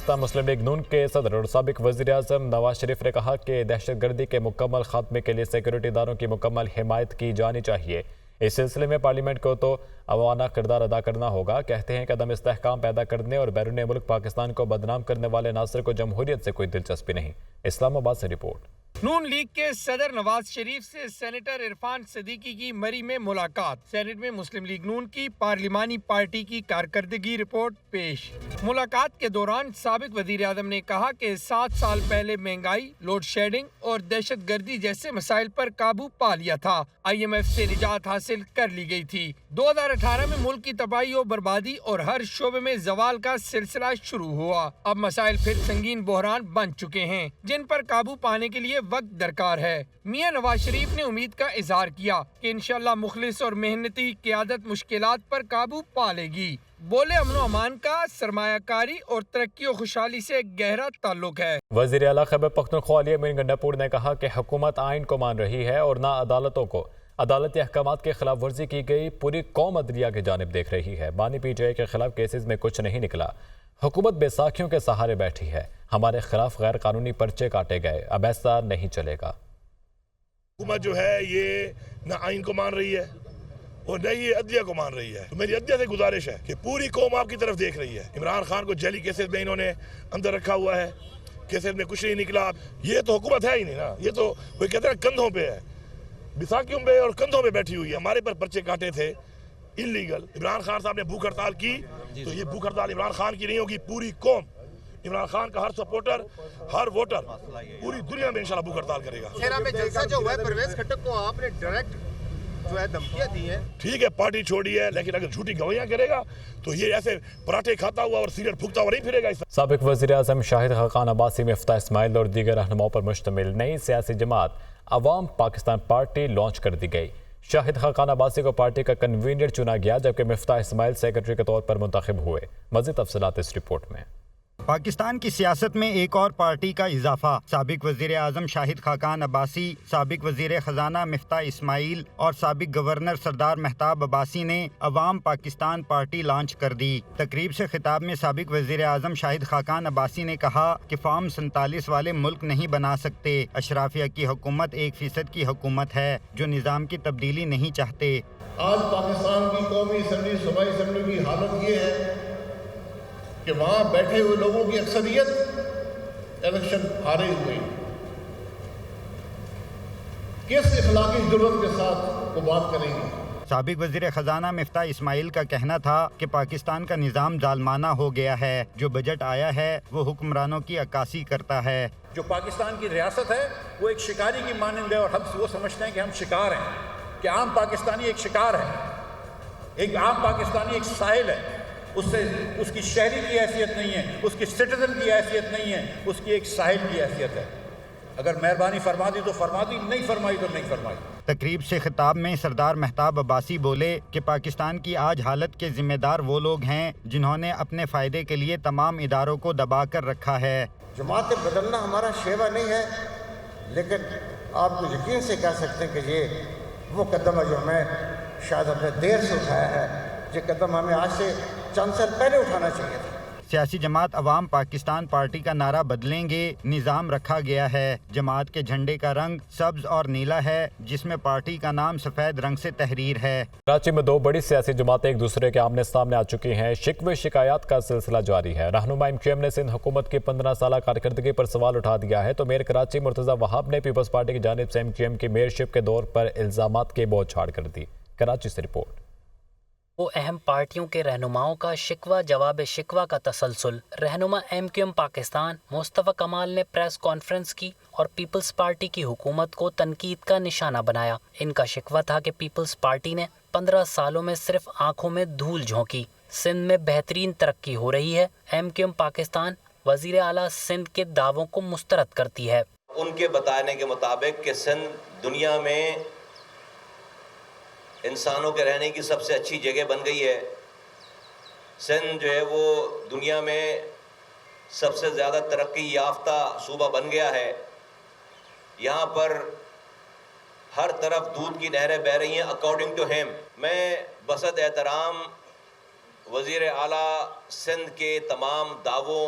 پاکستان مسلم league نون کے صدر اور سابق وزیر اعظم نواز شریف نے کہا کہ دہشت گردی کے مکمل خاتمے کے لیے سیکورٹی اداروں کی مکمل حمایت کی جانی چاہیے۔ اس سلسلے میں پارلیمنٹ کو تو عوامانہ کردار ادا کرنا ہوگا۔ کہتے ہیں کہ عدم استحکام پیدا کرنے اور بیرون ملک پاکستان کو بدنام کرنے والے عناصر کو جمہوریت سے کوئی دلچسپی نہیں۔ اسلام آباد سے رپورٹ۔ نون لیگ کے صدر نواز شریف سے سینیٹر عرفان صدیقی کی مری میں ملاقات۔ سینیٹ میں مسلم لیگ نون کی پارلیمانی پارٹی کی کارکردگی رپورٹ پیش۔ ملاقات کے دوران سابق وزیر اعظم نے کہا کہ 7 سال پہلے مہنگائی، لوڈ شیڈنگ اور دہشت گردی جیسے مسائل پر قابو پا لیا تھا۔ IMF سے نجات حاصل کر لی گئی تھی۔ 2018 میں ملک کی تباہی و بربادی اور ہر شعبے میں زوال کا سلسلہ شروع ہوا۔ اب مسائل پھر سنگین بحران بن چکے ہیں جن پر قابو پانے کے لیے وقت درکار ہے۔ میاں نواز شریف نے امید کا اظہار کیا کہ انشاءاللہ مخلص اور محنتی قیادت مشکلات پر قابو پا لے گی۔ بولے امن و امان کا سرمایہ کاری اور ترقی و خوشحالی سے گہرا تعلق ہے۔ وزیر اعلیٰ خیبر پختونخوا علی امین گنڈاپور نے کہا کہ حکومت آئین کو مان رہی ہے اور نہ عدالتوں کو۔ عدالتی احکامات کے خلاف ورزی کی گئی، پوری قوم عدلیہ کی جانب دیکھ رہی ہے۔ بانی PTI کے خلاف کیسز میں کچھ نہیں نکلا۔ حکومت بے ساکھیوں کے سہارے بیٹھی ہے۔ ہمارے خلاف غیر قانونی پرچے کاٹے گئے، اب ایسا نہیں چلے گا۔ حکومت جو ہے یہ نہ آئین کو مان رہی ہے اور نہ یہ عدلیہ کو مان رہی ہے۔ تو میری عدلیہ سے گزارش ہے کہ پوری قوم آپ کی طرف دیکھ رہی ہے۔ عمران خان کو جعلی کیسز میں انہوں نے اندر رکھا ہوا ہے، کیسز میں کچھ نہیں نکلا۔ یہ تو حکومت ہے ہی نہیں نا، یہ تو وہ کہتے ہیں کندھوں پہ ہے، بیساکھیوں پہ اور کندھوں پہ بیٹھی ہوئی ہے۔ ہمارے پر پرچے کاٹے تھے انلیگل۔ عمران خان صاحب نے بھوک ہڑتال کی تو یہ بھوک ہڑتال عمران خان کی نہیں ہوگی، پوری قوم عمران خان کا ہر سپورٹر، ہر ووٹر پوری دنیا میں انشاءاللہ بھوک ہڑتال کرے گا۔ کھیرا میں جلسہ جو ہوا ہے، پرویز خٹک کو آپ نے ڈائریکٹ جو ہے دھمکیاں دی ہیں۔ ٹھیک ہے پارٹی چھوڑی ہے، لیکن اگر جھوٹی گویاں کرے گا تو یہ ایسے پراٹھے کھاتا ہوا اور سگریٹ پھونکتا ہوا نہیں پھرے گا۔ سابق وزیر اعظم شاہد خاقان عباسی، مفتاح اسماعیل اور دیگر رہنماؤں پر مشتمل نئی سیاسی جماعت عوام پاکستان پارٹی لانچ کر دی گئی۔ شاہد خاقان عباسی کو پارٹی کا کنوینر چنا گیا جبکہ مفتاح اسماعیل سیکرٹری کے طور پر منتخب ہوئے۔ مزید تفصیلات اس رپورٹ میں۔ پاکستان کی سیاست میں ایک اور پارٹی کا اضافہ۔ سابق وزیر اعظم شاہد خاقان عباسی، سابق وزیر خزانہ مفتاح اسماعیل اور سابق گورنر سردار مہتاب عباسی نے عوام پاکستان پارٹی لانچ کر دی۔ تقریب سے خطاب میں سابق وزیر اعظم شاہد خاقان عباسی نے کہا کہ فارم 47 والے ملک نہیں بنا سکتے۔ اشرافیہ کی حکومت 1% کی حکومت ہے جو نظام کی تبدیلی نہیں چاہتے۔ آج پاکستان کی قومی اسمبلی، صوبائی اسمبلی کی حالت یہ ہے کہ وہاں بیٹھے ہوئے لوگوں کی اکثریت الیکشن ہارے ہوئے۔ کس اخلاقی ضرورت کے ساتھ وہ بات کریں گے؟ سابق وزیر خزانہ مفتاح اسماعیل کا کہنا تھا کہ پاکستان کا نظام ظالمانہ ہو گیا ہے، جو بجٹ آیا ہے وہ حکمرانوں کی عکاسی کرتا ہے۔ جو پاکستان کی ریاست ہے وہ ایک شکاری کی مانند ہے اور ہم وہ سمجھتے ہیں کہ ہم شکار ہیں، کہ عام پاکستانی ایک شکار ہے، ایک عام پاکستانی ایک ساحل ہے، اس کی شہری کی حیثیت نہیں ہے، اس کی سٹیزن کی حیثیت نہیں ہے، اس کی ایک ساحل کی حیثیت ہے۔ اگر مہربانی فرما دی تو فرما دی، نہیں فرمائی تو نہیں فرمائی۔ تقریب سے خطاب میں سردار مہتاب عباسی بولے کہ پاکستان کی آج حالت کے ذمہ دار وہ لوگ ہیں جنہوں نے اپنے فائدے کے لیے تمام اداروں کو دبا کر رکھا ہے۔ جماعت بدلنا ہمارا شیوا نہیں ہے، لیکن آپ کو یقین سے کہہ سکتے ہیں کہ یہ وہ قدم ہے جو ہمیں شاید ہم نے دیر سے اٹھایا ہے۔ یہ قدم ہمیں آج سے چند سال پہلے اٹھانا چاہیے تھا۔ سیاسی جماعت عوام پاکستان پارٹی کا نعرہ بدلیں گے نظام رکھا گیا ہے۔ جماعت کے جھنڈے کا رنگ سبز اور نیلا ہے جس میں پارٹی کا نام سفید رنگ سے تحریر ہے۔ کراچی میں 2 بڑی سیاسی جماعتیں ایک دوسرے کے آمنے سامنے آ چکی ہیں۔ شکوے شکایات کا سلسلہ جاری ہے۔ رہنما MQM نے سندھ حکومت کی 15 سالہ کارکردگی پر سوال اٹھا دیا ہے تو میئر کراچی مرتضی وہاب نے پیپلز پارٹی کی جانب سے MQM کی میئرشپ کے دور پر الزامات کے بوجھ چھاڑ کر دی۔ کراچی سے رپورٹ۔ وہ اہم پارٹیوں کے رہنماؤں کا شکوہ جواب شکوہ کا تسلسل۔ رہنما MQM پاکستان مصطفیٰ کمال نے پریس کانفرنس کی اور پیپلز پارٹی کی حکومت کو تنقید کا نشانہ بنایا۔ ان کا شکوہ تھا کہ پیپلز پارٹی نے 15 سالوں میں صرف آنکھوں میں دھول جھونکی۔ سندھ میں بہترین ترقی ہو رہی ہے۔ MQM پاکستان وزیر اعلیٰ سندھ کے دعووں کو مسترد کرتی ہے۔ ان کے بتانے کے مطابق کہ سندھ دنیا میں انسانوں کے رہنے کی سب سے اچھی جگہ بن گئی ہے۔ سندھ جو ہے وہ دنیا میں سب سے زیادہ ترقی یافتہ صوبہ بن گیا ہے۔ یہاں پر ہر طرف دودھ کی نہریں بہہ رہی ہیں اکارڈنگ ٹو ہیم۔ میں بسط احترام وزیر اعلیٰ سندھ کے تمام دعووں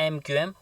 MQM